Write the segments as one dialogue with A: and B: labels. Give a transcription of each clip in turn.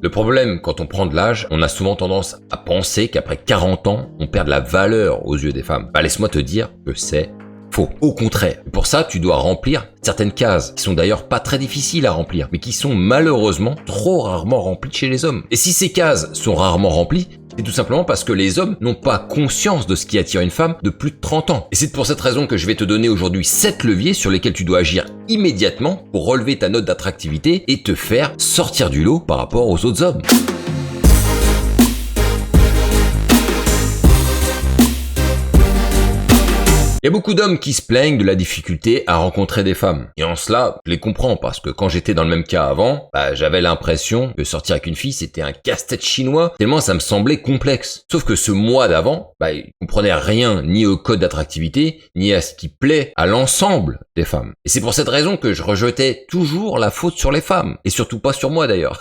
A: Le problème, quand on prend de l'âge, on a souvent tendance à penser qu'après 40 ans, on perd de la valeur aux yeux des femmes. Bah, laisse-moi te dire que c'est faux. Au contraire. Pour ça, tu dois remplir certaines cases, qui sont d'ailleurs pas très difficiles à remplir, mais qui sont malheureusement trop rarement remplies chez les hommes. Et si ces cases sont rarement remplies, c'est tout simplement parce que les hommes n'ont pas conscience de ce qui attire une femme de plus de 30 ans. Et c'est pour cette raison que je vais te donner aujourd'hui 7 leviers sur lesquels tu dois agir immédiatement pour relever ta note d'attractivité et te faire sortir du lot par rapport aux autres hommes. Il y a beaucoup d'hommes qui se plaignent de la difficulté à rencontrer des femmes. Et en cela, je les comprends parce que quand j'étais dans le même cas avant, j'avais l'impression que sortir avec une fille, c'était un casse-tête chinois, tellement ça me semblait complexe. Sauf que ce moi d'avant, il comprenait rien ni au code d'attractivité, ni à ce qui plaît à l'ensemble des femmes. Et c'est pour cette raison que je rejetais toujours la faute sur les femmes. Et surtout pas sur moi d'ailleurs.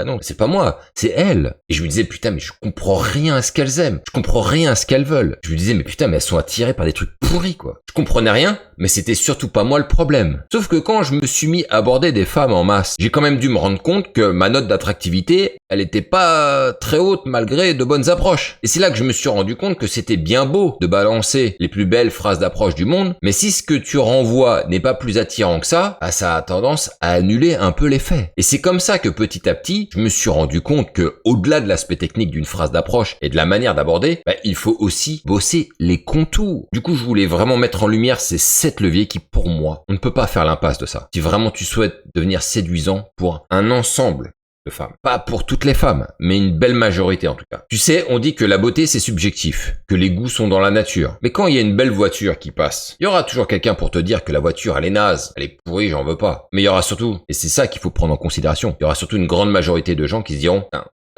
A: Non, c'est pas moi, c'est elles. Et je me disais, putain, mais je comprends rien à ce qu'elles aiment. Je comprends rien à ce qu'elles veulent. Je me disais, mais putain, mais elles sont attirées par des trucs pourris, quoi. Je comprenais rien, mais c'était surtout pas moi le problème. Sauf que quand je me suis mis à aborder des femmes en masse, j'ai quand même dû me rendre compte que ma note d'attractivité, elle était pas très haute malgré de bonnes approches. Et c'est là que je me suis rendu compte que c'était bien beau de balancer les plus belles phrases d'approche du monde, mais si ce que tu renvoies n'est pas plus attirant que ça a tendance à annuler un peu l'effet. Et c'est comme ça que petit à petit, je me suis rendu compte que au-delà de l'aspect technique d'une phrase d'approche et de la manière d'aborder, il faut aussi bosser les contours. Du coup, je voulais vraiment mettre en lumière ces 7 leviers qui, pour moi, on ne peut pas faire l'impasse de ça. Si vraiment tu souhaites devenir séduisant pour un ensemble de femmes. Pas pour toutes les femmes, mais une belle majorité en tout cas. Tu sais, on dit que la beauté c'est subjectif, que les goûts sont dans la nature. Mais quand il y a une belle voiture qui passe, il y aura toujours quelqu'un pour te dire que la voiture elle est naze, elle est pourrie, j'en veux pas. Mais il y aura surtout, et c'est ça qu'il faut prendre en considération, il y aura surtout une grande majorité de gens qui se diront,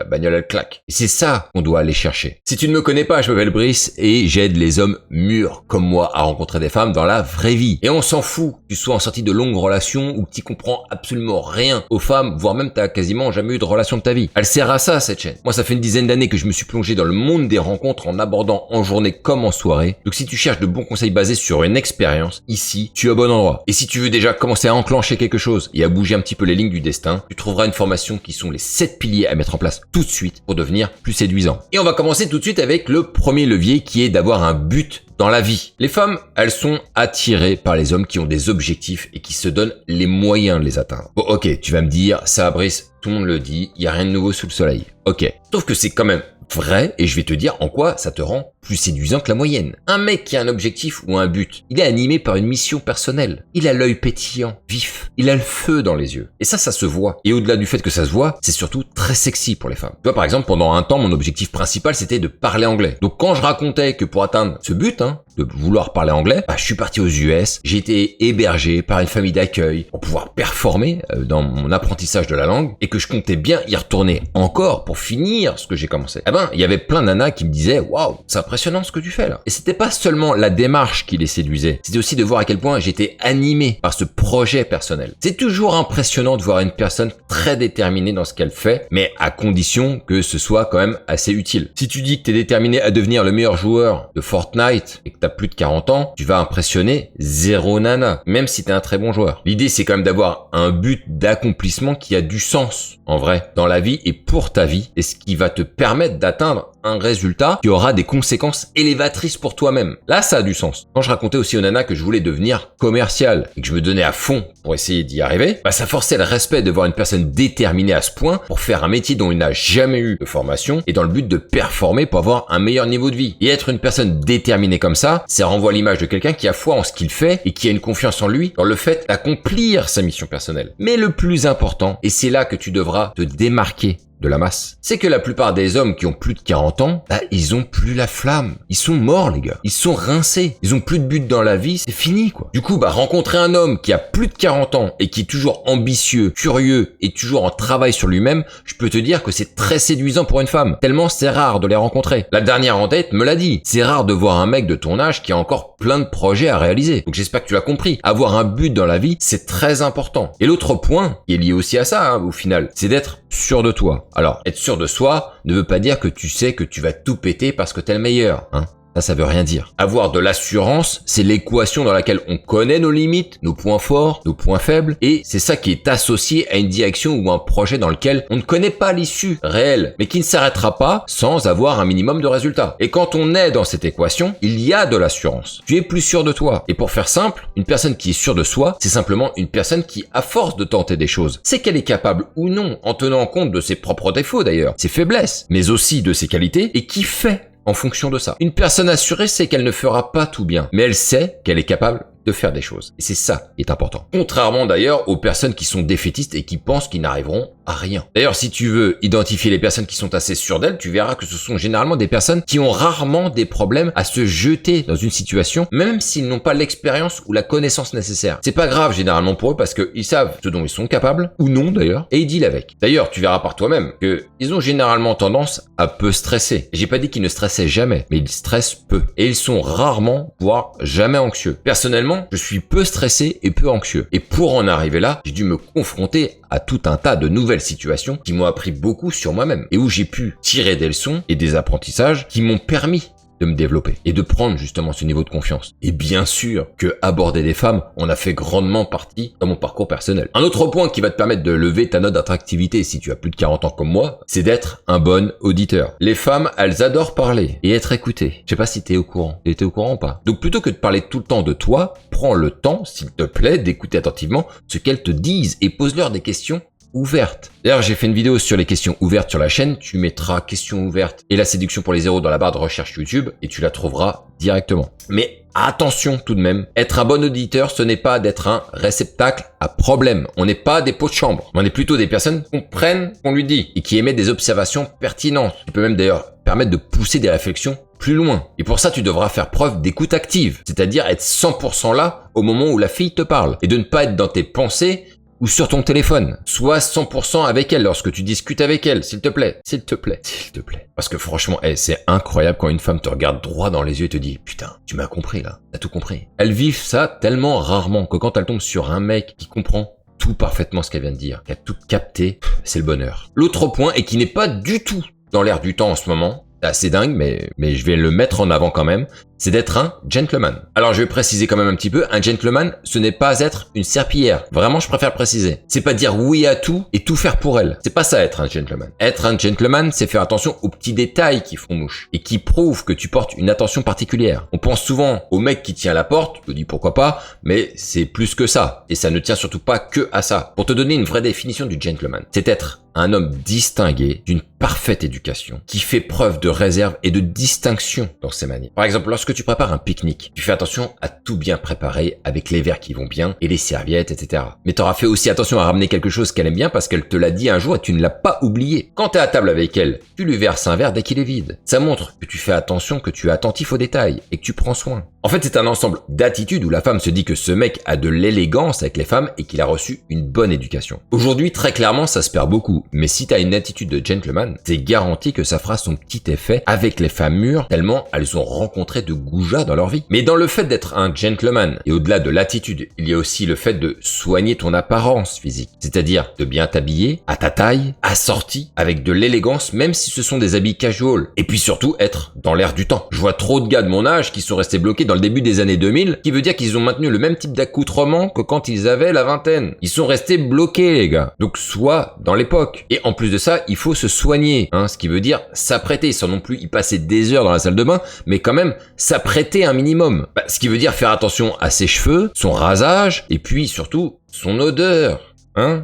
A: la bagnole elle claque. Et c'est ça qu'on doit aller chercher. Si tu ne me connais pas, je m'appelle Brice et j'aide les hommes mûrs comme moi à rencontrer des femmes dans la vraie vie. Et on s'en fout que tu sois en sortie de longues relations ou que tu comprends absolument rien aux femmes, voire même t'as quasiment jamais eu de relation de ta vie. Elle sert à ça cette chaîne. Moi ça fait une dizaine d'années que je me suis plongé dans le monde des rencontres en abordant en journée comme en soirée. Donc si tu cherches de bons conseils basés sur une expérience, ici tu es au bon endroit. Et si tu veux déjà commencer à enclencher quelque chose et à bouger un petit peu les lignes du destin, tu trouveras une formation qui sont les 7 piliers à mettre en place tout de suite pour devenir plus séduisant. Et on va commencer tout de suite avec le premier levier qui est d'avoir un but dans la vie. Les femmes, elles sont attirées par les hommes qui ont des objectifs et qui se donnent les moyens de les atteindre. Bon, ok, tu vas me dire, ça Brice, tout le monde le dit, il y a rien de nouveau sous le soleil. Ok, sauf que c'est quand même vrai et je vais te dire en quoi ça te rend plus séduisant que la moyenne. Un mec qui a un objectif ou un but, il est animé par une mission personnelle. Il a l'œil pétillant, vif, il a le feu dans les yeux. Et ça se voit. Et au-delà du fait que ça se voit, c'est surtout très sexy pour les femmes. Tu vois, par exemple, pendant un temps, mon objectif principal, c'était de parler anglais. Donc quand je racontais que pour atteindre ce but, de vouloir parler anglais, je suis parti aux US, j'ai été hébergé par une famille d'accueil pour pouvoir performer dans mon apprentissage de la langue et que je comptais bien y retourner encore pour finir ce que j'ai commencé. Il y avait plein de nanas qui me disaient « Waouh, c'est impressionnant ce que tu fais là ». Et c'était pas seulement la démarche qui les séduisait, c'était aussi de voir à quel point j'étais animé par ce projet personnel. C'est toujours impressionnant de voir une personne très déterminée dans ce qu'elle fait, mais à condition que ce soit quand même assez utile. Si tu dis que t'es déterminé à devenir le meilleur joueur de Fortnite et que t'as plus de 40 ans, tu vas impressionner zéro nana, même si t'es un très bon joueur. L'idée c'est quand même d'avoir un but d'accomplissement qui a du sens, en vrai, dans la vie et pour ta vie, et ce qui va te permettre d'atteindre un résultat qui aura des conséquences élévatrices pour toi-même. Là, ça a du sens. Quand je racontais aussi aux nanas que je voulais devenir commercial et que je me donnais à fond pour essayer d'y arriver, ça forçait le respect de voir une personne déterminée à ce point pour faire un métier dont il n'a jamais eu de formation et dans le but de performer pour avoir un meilleur niveau de vie. Et être une personne déterminée comme ça renvoie l'image de quelqu'un qui a foi en ce qu'il fait et qui a une confiance en lui dans le fait d'accomplir sa mission personnelle. Mais le plus important, et c'est là que tu devras te démarquer de la masse, c'est que la plupart des hommes qui ont plus de 40 ans, ils ont plus la flamme. Ils sont morts, les gars. Ils sont rincés. Ils ont plus de but dans la vie, c'est fini, quoi. Du coup, rencontrer un homme qui a plus de 40 ans et qui est toujours ambitieux, curieux et toujours en travail sur lui-même, je peux te dire que c'est très séduisant pour une femme. Tellement c'est rare de les rencontrer. La dernière en tête me l'a dit. C'est rare de voir un mec de ton âge qui a encore plein de projets à réaliser. Donc j'espère que tu l'as compris. Avoir un but dans la vie, c'est très important. Et l'autre point, qui est lié aussi à ça, au final, c'est d'être sûr de toi. Alors, être sûr de soi ne veut pas dire que tu sais que tu vas tout péter parce que t'es le meilleur, Ça veut rien dire. Avoir de l'assurance, c'est l'équation dans laquelle on connaît nos limites, nos points forts, nos points faibles, et c'est ça qui est associé à une direction ou un projet dans lequel on ne connaît pas l'issue réelle, mais qui ne s'arrêtera pas sans avoir un minimum de résultats. Et quand on est dans cette équation, il y a de l'assurance. Tu es plus sûr de toi. Et pour faire simple, une personne qui est sûre de soi, c'est simplement une personne qui, à force de tenter des choses, sait qu'elle est capable ou non, en tenant compte de ses propres défauts d'ailleurs, ses faiblesses, mais aussi de ses qualités, et qui fait en fonction de ça. Une personne assurée sait qu'elle ne fera pas tout bien, mais elle sait qu'elle est capable de faire des choses. Et c'est ça qui est important. Contrairement d'ailleurs aux personnes qui sont défaitistes et qui pensent qu'ils n'arriveront à rien. D'ailleurs, si tu veux identifier les personnes qui sont assez sûres d'elles, tu verras que ce sont généralement des personnes qui ont rarement des problèmes à se jeter dans une situation, même s'ils n'ont pas l'expérience ou la connaissance nécessaire. C'est pas grave généralement pour eux parce qu'ils savent ce dont ils sont capables, ou non d'ailleurs, et ils dealent avec. D'ailleurs, tu verras par toi-même que ils ont généralement tendance à peu stresser. J'ai pas dit qu'ils ne stressaient jamais, mais ils stressent peu. Et ils sont rarement, voire jamais anxieux. Personnellement, je suis peu stressé et peu anxieux. Et pour en arriver là, j'ai dû me confronter à tout un tas de nouvelles situations qui m'ont appris beaucoup sur moi-même et où j'ai pu tirer des leçons et des apprentissages qui m'ont permis de me développer et de prendre justement ce niveau de confiance. Et bien sûr que aborder des femmes en a fait grandement partie dans mon parcours personnel. Un autre point qui va te permettre de lever ta note d'attractivité si tu as plus de 40 ans comme moi, c'est d'être un bon auditeur. Les femmes, elles adorent parler et être écoutées. Je sais pas si t'es au courant. T'es au courant ou pas? Donc plutôt que de parler tout le temps de toi, prends le temps, s'il te plaît, d'écouter attentivement ce qu'elles te disent et pose-leur des questions ouvertes. D'ailleurs, j'ai fait une vidéo sur les questions ouvertes sur la chaîne. Tu mettras questions ouvertes et la séduction pour les zéros dans la barre de recherche YouTube et tu la trouveras directement. Mais attention tout de même, être un bon auditeur, ce n'est pas d'être un réceptacle à problème. On n'est pas des pots de chambre. On est plutôt des personnes qui comprennent ce qu'on lui dit et qui émettent des observations pertinentes. Tu peux même d'ailleurs permettre de pousser des réflexions plus loin. Et pour ça, tu devras faire preuve d'écoute active, c'est-à-dire être 100% là au moment où la fille te parle et de ne pas être dans tes pensées ou sur ton téléphone. Sois 100% avec elle lorsque tu discutes avec elle, s'il te plaît. S'il te plaît. S'il te plaît. Parce que franchement, c'est incroyable quand une femme te regarde droit dans les yeux et te dit « Putain, tu m'as compris là, t'as tout compris ». Elles vivent ça tellement rarement que quand elles tombent sur un mec qui comprend tout parfaitement ce qu'elle vient de dire, qui a tout capté, c'est le bonheur. L'autre point, et qui n'est pas du tout dans l'air du temps en ce moment, c'est assez dingue, mais je vais le mettre en avant quand même, c'est d'être un gentleman. Alors je vais préciser quand même un petit peu, un gentleman, ce n'est pas être une serpillière. Vraiment, je préfère préciser. C'est pas dire oui à tout et tout faire pour elle. C'est pas ça être un gentleman. Être un gentleman, c'est faire attention aux petits détails qui font mouche et qui prouvent que tu portes une attention particulière. On pense souvent au mec qui tient la porte, je dis pourquoi pas, mais c'est plus que ça. Et ça ne tient surtout pas que à ça. Pour te donner une vraie définition du gentleman, c'est être un homme distingué, d'une parfaite éducation, qui fait preuve de réserve et de distinction dans ses manières. Par exemple, lorsque tu prépares un pique-nique, tu fais attention à tout bien préparer avec les verres qui vont bien et les serviettes, etc. Mais t'auras fait aussi attention à ramener quelque chose qu'elle aime bien parce qu'elle te l'a dit un jour et tu ne l'as pas oublié. Quand t'es à table avec elle, tu lui verses un verre dès qu'il est vide. Ça montre que tu fais attention, que tu es attentif aux détails et que tu prends soin. En fait, c'est un ensemble d'attitudes où la femme se dit que ce mec a de l'élégance avec les femmes et qu'il a reçu une bonne éducation. Aujourd'hui, très clairement, ça se perd beaucoup. Mais si t'as une attitude de gentleman, c'est garanti que ça fera son petit effet avec les femmes mûres tellement elles ont rencontré de goujats dans leur vie. Mais dans le fait d'être un gentleman et au-delà de l'attitude, il y a aussi le fait de soigner ton apparence physique. C'est-à-dire de bien t'habiller, à ta taille, assorti, avec de l'élégance, même si ce sont des habits casual. Et puis surtout, être dans l'air du temps. Je vois trop de gars de mon âge qui sont restés bloqués dans le début des années 2000, qui veut dire qu'ils ont maintenu le même type d'accoutrement que quand ils avaient la vingtaine. Ils sont restés bloqués, les gars. Donc soit dans l'époque. Et en plus de ça, il faut se soigner, ce qui veut dire s'apprêter, sans non plus y passer des heures dans la salle de bain, mais quand même s'apprêter un minimum. Ce qui veut dire faire attention à ses cheveux, son rasage, et puis surtout son odeur.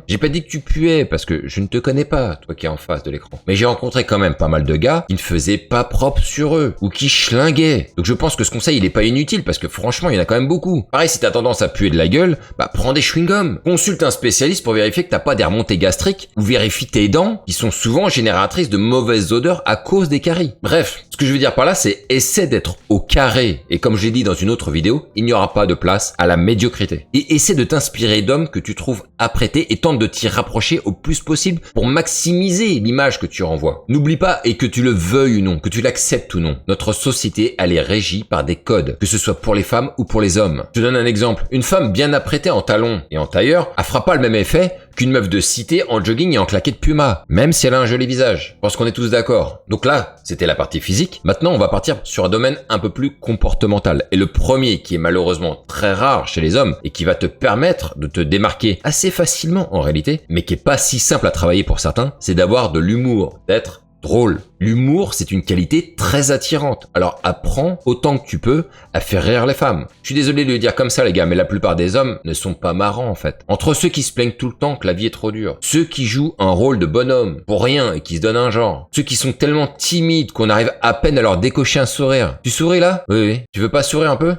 A: J'ai pas dit que tu puais parce que je ne te connais pas, toi qui es en face de l'écran. Mais j'ai rencontré quand même pas mal de gars qui ne faisaient pas propre sur eux ou qui schlinguaient. Donc je pense que ce conseil il est pas inutile parce que franchement il y en a quand même beaucoup. Pareil, si t'as tendance à puer de la gueule, prends des chewing-gums. Consulte un spécialiste pour vérifier que t'as pas des remontées gastriques ou vérifie tes dents qui sont souvent génératrices de mauvaises odeurs à cause des caries. Bref, ce que je veux dire par là c'est essaie d'être au carré et comme j'ai dit dans une autre vidéo, il n'y aura pas de place à la médiocrité. Et essaie de t'inspirer d'hommes que tu trouves apprêtés et tente de t'y rapprocher au plus possible pour maximiser l'image que tu renvoies. N'oublie pas, et que tu le veuilles ou non, que tu l'acceptes ou non, notre société, elle est régie par des codes, que ce soit pour les femmes ou pour les hommes. Je te donne un exemple. Une femme bien apprêtée en talons et en tailleur, elle fera pas le même effet qu'une meuf de cité en jogging et en claquette Puma, même si elle a un joli visage. Je pense qu'on est tous d'accord. Donc là, c'était la partie physique. Maintenant, on va partir sur un domaine un peu plus comportemental. Et le premier, qui est malheureusement très rare chez les hommes et qui va te permettre de te démarquer assez facilement en réalité, mais qui est pas si simple à travailler pour certains, c'est d'avoir de l'humour, d'être drôle. L'humour, c'est une qualité très attirante. Alors apprends autant que tu peux à faire rire les femmes. Je suis désolé de le dire comme ça les gars, mais la plupart des hommes ne sont pas marrants en fait. Entre ceux qui se plaignent tout le temps que la vie est trop dure, ceux qui jouent un rôle de bonhomme pour rien et qui se donnent un genre, ceux qui sont tellement timides qu'on arrive à peine à leur décocher un sourire. Tu souris là? Oui. Tu veux pas sourire un peu?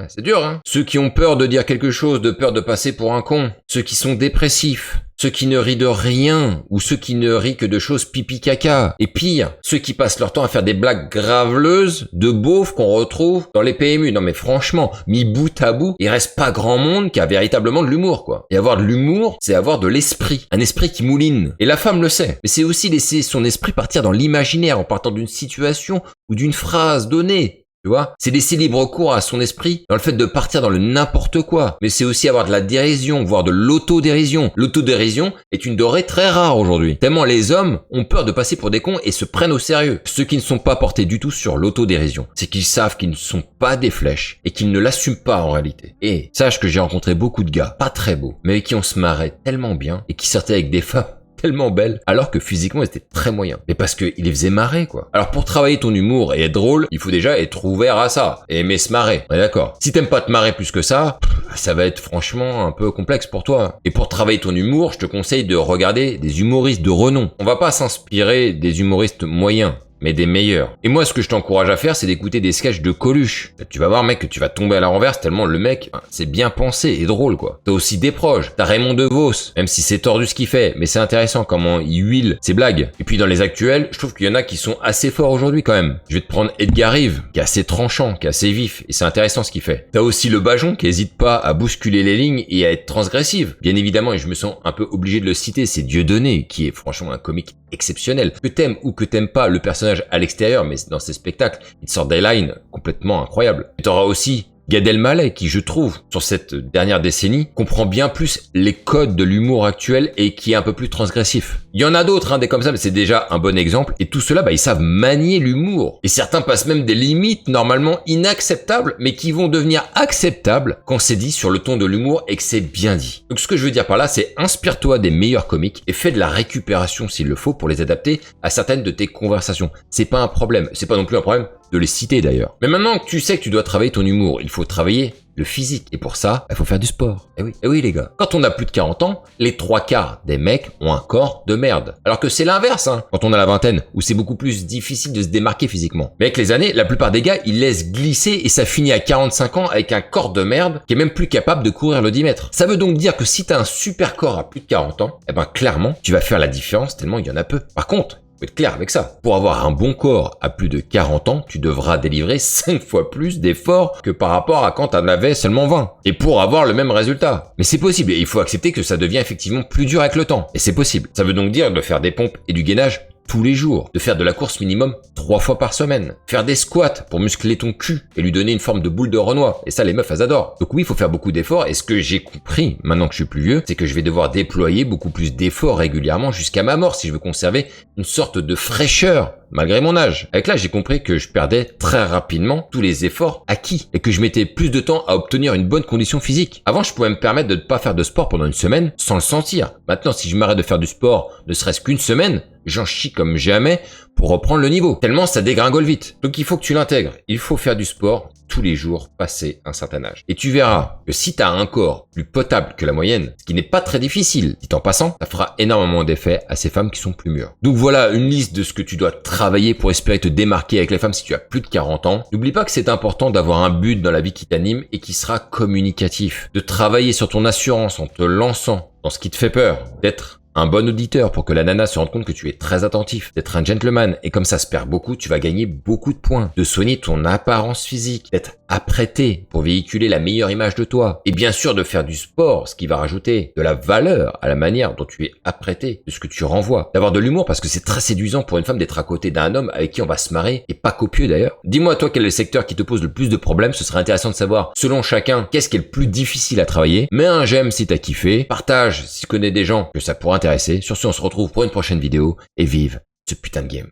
A: C'est dur, hein. Ceux qui ont peur de dire quelque chose, de peur de passer pour un con. Ceux qui sont dépressifs. Ceux qui ne rient de rien, ou ceux qui ne rient que de choses pipi caca. Et pire, ceux qui passent leur temps à faire des blagues graveleuses de beaufs qu'on retrouve dans les PMU. Non mais franchement, mis bout à bout, il reste pas grand monde qui a véritablement de l'humour, quoi. Et avoir de l'humour, c'est avoir de l'esprit. Un esprit qui mouline. Et la femme le sait. Mais c'est aussi laisser son esprit partir dans l'imaginaire en partant d'une situation ou d'une phrase donnée. Tu vois, c'est laisser libre cours à son esprit dans le fait de partir dans le n'importe quoi. Mais c'est aussi avoir de la dérision, voire de l'autodérision. L'autodérision est une denrée très rare aujourd'hui. Tellement les hommes ont peur de passer pour des cons et se prennent au sérieux. Ceux qui ne sont pas portés du tout sur l'autodérision, c'est qu'ils savent qu'ils ne sont pas des flèches et qu'ils ne l'assument pas en réalité. Et sache que j'ai rencontré beaucoup de gars, pas très beaux, mais avec qui on se marrait tellement bien et qui sortaient avec des femmes tellement belle, alors que physiquement, c'était très moyen. Mais parce qu'il les faisait marrer, quoi. Alors pour travailler ton humour et être drôle, il faut déjà être ouvert à ça, et aimer se marrer. On est d'accord. Si t'aimes pas te marrer plus que ça va être franchement un peu complexe pour toi. Et pour travailler ton humour, je te conseille de regarder des humoristes de renom. On va pas s'inspirer des humoristes moyens, mais des meilleurs. Et moi, ce que je t'encourage à faire, c'est d'écouter des sketchs de Coluche. Tu vas voir, mec, que tu vas tomber à la renverse tellement le mec, c'est bien pensé et drôle, quoi. T'as aussi des proches. T'as Raymond DeVos, même si c'est tordu ce qu'il fait, mais c'est intéressant comment il huile ses blagues. Et puis dans les actuels, je trouve qu'il y en a qui sont assez forts aujourd'hui quand même. Je vais te prendre Edgar Rive, qui est assez tranchant, qui est assez vif, et c'est intéressant ce qu'il fait. T'as aussi le Bajon, qui hésite pas à bousculer les lignes et à être transgressive. Bien évidemment, et je me sens un peu obligé de le citer, c'est Dieudonné, qui est franchement un comique exceptionnel. Que t'aimes ou que t'aimes pas le personnage à l'extérieur, mais dans ses spectacles, il sort des lines complètement incroyables. Et t'auras aussi Gad Elmaleh qui, je trouve, sur cette dernière décennie, comprend bien plus les codes de l'humour actuel et qui est un peu plus transgressif. Il y en a d'autres, des comme ça, mais c'est déjà un bon exemple. Et tout cela, ils savent manier l'humour. Et certains passent même des limites normalement inacceptables, mais qui vont devenir acceptables quand c'est dit sur le ton de l'humour et que c'est bien dit. Donc ce que je veux dire par là, c'est inspire-toi des meilleurs comiques et fais de la récupération s'il le faut pour les adapter à certaines de tes conversations. C'est pas un problème. C'est pas non plus un problème de les citer d'ailleurs. Mais maintenant que tu sais que tu dois travailler ton humour, il faut travailler le physique. Et pour ça, il faut faire du sport. Eh oui les gars. Quand on a plus de 40 ans, les 3/4 des mecs ont un corps de merde. Alors que c'est l'inverse, quand on a la vingtaine, où c'est beaucoup plus difficile de se démarquer physiquement. Mais avec les années, la plupart des gars, ils laissent glisser et ça finit à 45 ans avec un corps de merde qui est même plus capable de courir le 10 mètres. Ça veut donc dire que si t'as un super corps à plus de 40 ans, clairement, tu vas faire la différence tellement il y en a peu. Par contre, faut être clair avec ça. Pour avoir un bon corps à plus de 40 ans, tu devras délivrer 5 fois plus d'efforts que par rapport à quand t'en avais seulement 20. Et pour avoir le même résultat. Mais c'est possible et il faut accepter que ça devient effectivement plus dur avec le temps. Et c'est possible. Ça veut donc dire de faire des pompes et du gainage tous les jours, de faire de la course minimum 3 fois par semaine, faire des squats pour muscler ton cul et lui donner une forme de boule de Renoir. Et ça, les meufs, elles adorent. Donc oui, il faut faire beaucoup d'efforts. Et ce que j'ai compris, maintenant que je suis plus vieux, c'est que je vais devoir déployer beaucoup plus d'efforts régulièrement jusqu'à ma mort si je veux conserver une sorte de fraîcheur malgré mon âge. Avec l'âge, j'ai compris que je perdais très rapidement tous les efforts acquis et que je mettais plus de temps à obtenir une bonne condition physique. Avant, je pouvais me permettre de ne pas faire de sport pendant une semaine sans le sentir. Maintenant, si je m'arrête de faire du sport, ne serait-ce qu'une semaine, j'en chie comme jamais pour reprendre le niveau. Tellement ça dégringole vite. Donc il faut que tu l'intègres. Il faut faire du sport tous les jours passé un certain âge. Et tu verras que si tu as un corps plus potable que la moyenne, ce qui n'est pas très difficile, dit en passant, ça fera énormément d'effet à ces femmes qui sont plus mûres. Donc voilà une liste de ce que tu dois travailler pour espérer te démarquer avec les femmes si tu as plus de 40 ans. N'oublie pas que c'est important d'avoir un but dans la vie qui t'anime et qui sera communicatif. De travailler sur ton assurance en te lançant dans ce qui te fait peur, d'être Un bon auditeur pour que la nana se rende compte que tu es très attentif, d'être un gentleman, et comme ça se perd beaucoup, tu vas gagner beaucoup de points. De soigner ton apparence physique, d'être apprêté pour véhiculer la meilleure image de toi. Et bien sûr de faire du sport, ce qui va rajouter de la valeur à la manière dont tu es apprêté, de ce que tu renvoies. D'avoir de l'humour parce que c'est très séduisant pour une femme d'être à côté d'un homme avec qui on va se marrer, et pas copieux d'ailleurs. Dis-moi toi quel est le secteur qui te pose le plus de problèmes, ce serait intéressant de savoir, selon chacun, qu'est-ce qui est le plus difficile à travailler. Mets un j'aime si t'as kiffé, partage si tu connais des gens que ça pourrait intéresser. Sur ce, on se retrouve pour une prochaine vidéo, et vive ce putain de game.